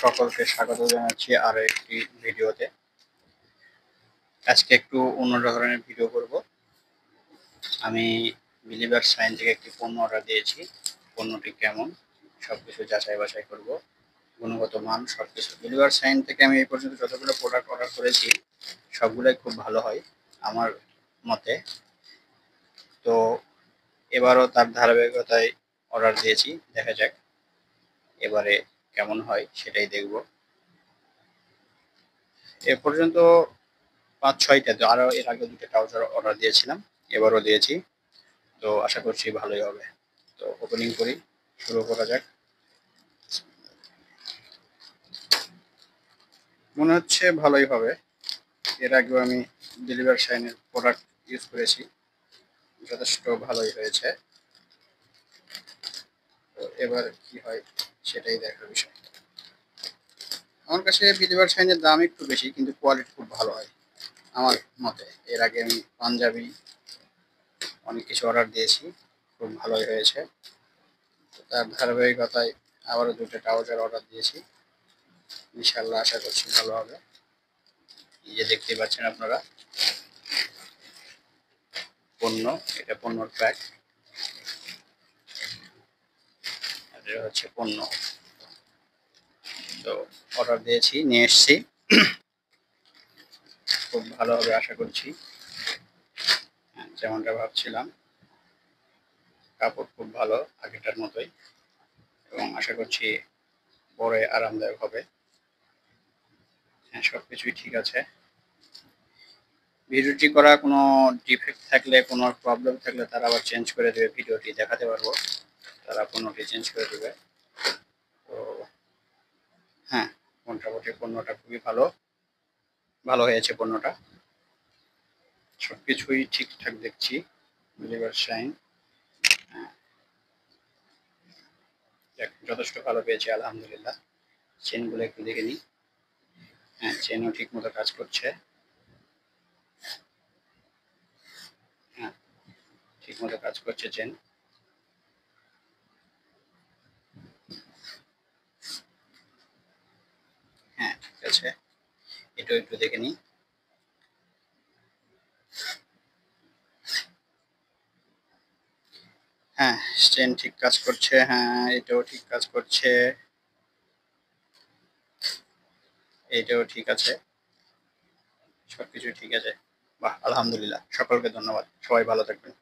সকলকে স্বাগত জানাচ্ছি আরো একটি ভিডিওতে। আজকে একটু অন্য ধরনের ভিডিও করব। আমি বিলিভার সাইন থেকে একটি পণ্য অর্ডার দিয়েছি। পণ্যটি কেমন সবকিছু যাচাই বাছাই করব, গুণগত মান সবকিছু। বিলিভার সাইন থেকে আমি এই পর্যন্ত যতগুলো প্রোডাক্ট অর্ডার করেছি সবগুলোই খুব ভালো হয় আমার মতে। তো এবারও তার ধারাবাহিকতায় অর্ডার দিয়েছি, দেখা যাক এবারে কেমন হয় সেটাই দেখব। এ পর্যন্ত ৫-৬টা, তো আরো এর আগে ২টা ট্রাউজার অর্ডার দিয়েছিলাম, এবারও দিয়েছি। তো আশা করছি ভালোই হবে। তো ওপেনিং করি, শুরু করা যাক। মনে হচ্ছে ভালোই হবে। এর আগেও আমি ডেলিভার শাইনের প্রোডাক্ট ইউজ করেছি, যথেষ্ট ভালোই হয়েছে। তো এবার কি হয় সেটাই দেখার বিষয়। আমার কাছে ডেলিভার শাইনের দাম একটু বেশি, কিন্তু কোয়ালিটি খুব ভালো হয় আমার মতে। এর আগে আমি পাঞ্জাবি অনেক কিছু অর্ডার দিয়েছি, খুব ভালোই হয়েছে। তার ধারাবাহিকতায় আবারও 2টা ট্রাউজার অর্ডার দিয়েছি, ইনশাল্লাহ আশা করছি ভালো হবে। এই যে দেখতে পাচ্ছেন আপনারা পণ্য, এটা পণ্যর প্যাক, এটা হচ্ছে পণ্য। তো অর্ডার দিয়েছি, নিয়ে এসেছি, খুব ভালো হবে আশা করছি। যেমনটা ভাবছিলাম, কাপড় খুব ভালো আগেটার মতোই, এবং আশা করছি পরে আরামদায়ক হবে। হ্যাঁ, সবকিছুই ঠিক আছে। ভিডিওটি করা কোনো ডিফেক্ট থাকলে, কোনো প্রবলেম থাকলে তারা আবার চেঞ্জ করে দেবে, ভিডিওটি দেখাতে পারবো, তারা পণ্যটি চেঞ্জ করে দেবে। তো হ্যাঁ, মোটামুটি পণ্যটা খুবই ভালো, ভালো হয়েছে পণ্যটা। সবকিছুই ঠিকঠাক দেখছি। বিলিভার শাইন যথেষ্ট ভালো পেয়েছি আলহামদুলিল্লাহ। চেনগুলো একটু দেখে নিই। হ্যাঁ, চেনও ঠিক মতো কাজ করছে। হ্যাঁ, ঠিক মতো কাজ করছে চেন। হ্যাঁ, ঠিক আছে, এটাও একটু দেখে নিই। হ্যাঁ, চেন ঠিক কাজ করছে। হ্যাঁ, এটাও ঠিক কাজ করছে, এইটাও ঠিক আছে, সবকিছু ঠিক আছে। বাহ, আলহামদুলিল্লাহ। সকলকে ধন্যবাদ, সবাই ভালো থাকবেন।